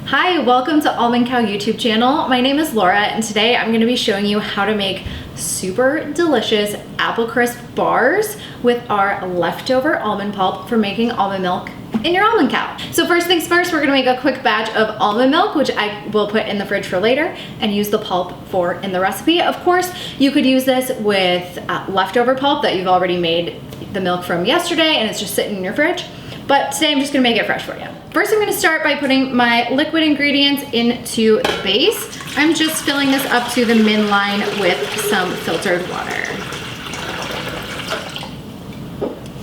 Hi, welcome to Almond Cow YouTube channel. My name is Laura and today I'm going to be showing you how to make super delicious apple crisp bars with our leftover almond pulp for making almond milk in your almond cow. So first things first, we're going to make a quick batch of almond milk, which I will put in the fridge for later and use the pulp for in the recipe. Of course, you could use this with leftover pulp that you've already made the milk from yesterday and it's just sitting in your fridge. But today I'm just gonna make it fresh for you. First, I'm gonna start by putting my liquid ingredients into the base. I'm just filling this up to the min line with some filtered water.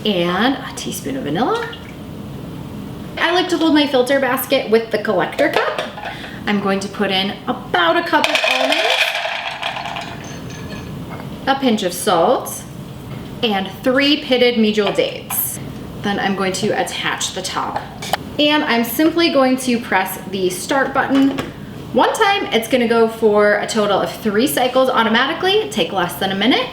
And a teaspoon of vanilla. I like to hold my filter basket with the collector cup. I'm going to put in about a cup of almonds, a pinch of salt, and 3 pitted medjool dates. Then I'm going to attach the top. And I'm simply going to press the start button one time. It's gonna go for a total of 3 cycles automatically, take less than a minute.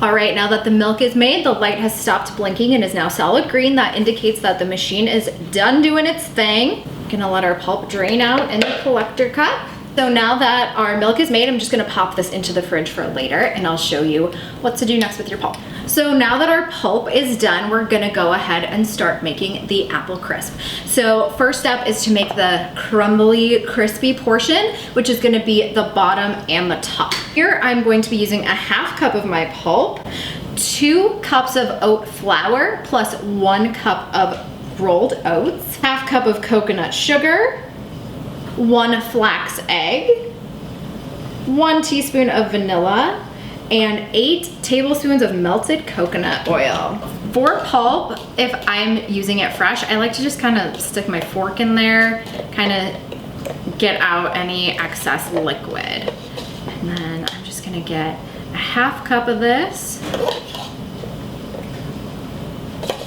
All right, now that the milk is made, the light has stopped blinking and is now solid green. That indicates that the machine is done doing its thing. I'm gonna let our pulp drain out in the collector cup. So now that our milk is made, I'm just gonna pop this into the fridge for later and I'll show you what to do next with your pulp. So now that our pulp is done, we're gonna go ahead and start making the apple crisp. So first step is to make the crumbly, crispy portion, which is gonna be the bottom and the top. Here, I'm going to be using a ½ cup of my pulp, 2 cups of oat flour, plus 1 cup of rolled oats, ½ cup of coconut sugar, 1 flax egg, 1 teaspoon of vanilla, and 8 tablespoons of melted coconut oil. For pulp, if I'm using it fresh, I like to just kind of stick my fork in there, kind of get out any excess liquid. And then I'm just gonna get a ½ cup of this.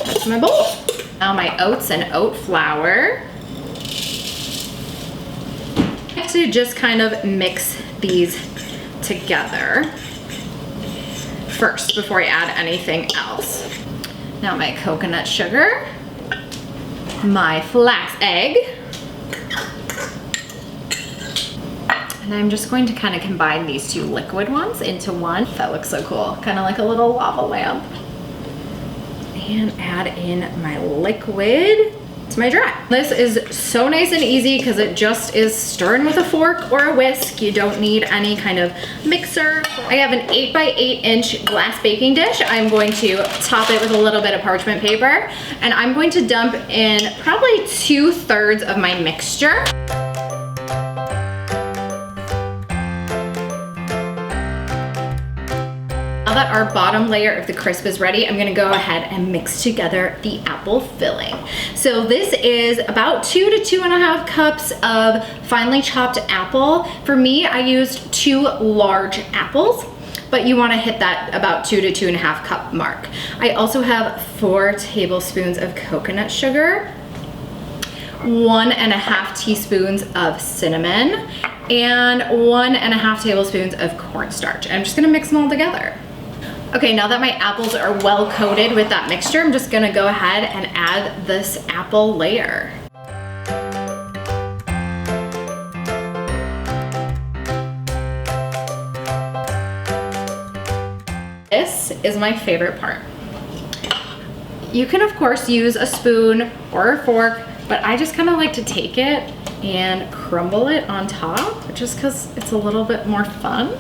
That's my bowl. Now my oats and oat flour. I have to just kind of mix these together first before I add anything else. Now my coconut sugar, my flax egg, and I'm just going to kind of combine these 2 liquid ones into one. That looks so cool, kind of like a little lava lamp. And add in my liquid to my dry. This is so nice and easy because it just is stirring with a fork or a whisk. You don't need any kind of mixer. I have an 8 by 8 inch glass baking dish. I'm going to top it with a little bit of parchment paper and I'm going to dump in probably 2/3 of my mixture. Now that our bottom layer of the crisp is ready, I'm gonna go ahead and mix together the apple filling. So this is about 2 to 2.5 cups of finely chopped apple. For me, I used 2 large apples, but you wanna hit that about 2 to 2.5 cup mark. I also have 4 tablespoons of coconut sugar, 1.5 teaspoons of cinnamon, and 1.5 tablespoons of cornstarch. I'm just gonna mix them all together. Okay, now that my apples are well coated with that mixture, I'm just gonna go ahead and add this apple layer. This is my favorite part. You can of course use a spoon or a fork, but I just kind of like to take it and crumble it on top just because it's a little bit more fun.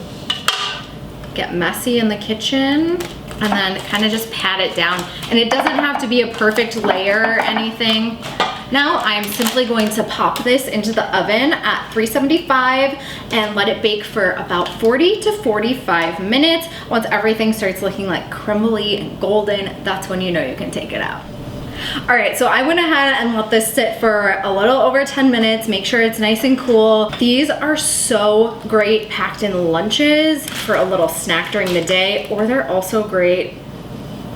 Get messy in the kitchen and then kind of just pat it down. And it doesn't have to be a perfect layer or anything. Now I'm simply going to pop this into the oven at 375 and let it bake for about 40 to 45 minutes. Once everything starts looking like crumbly and golden, that's when you know you can take it out. All right, so I went ahead and let this sit for a little over 10 minutes, make sure it's nice and cool. These are so great packed in lunches for a little snack during the day, or they're also great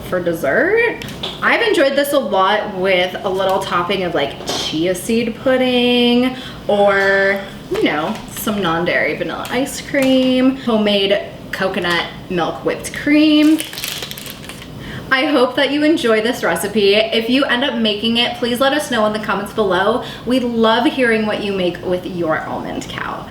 for dessert. I've enjoyed this a lot with a little topping of like chia seed pudding or, you know, some non-dairy vanilla ice cream, homemade coconut milk whipped cream. I hope that you enjoy this recipe. If you end up making it, please let us know in the comments below. We love hearing what you make with your almond cow.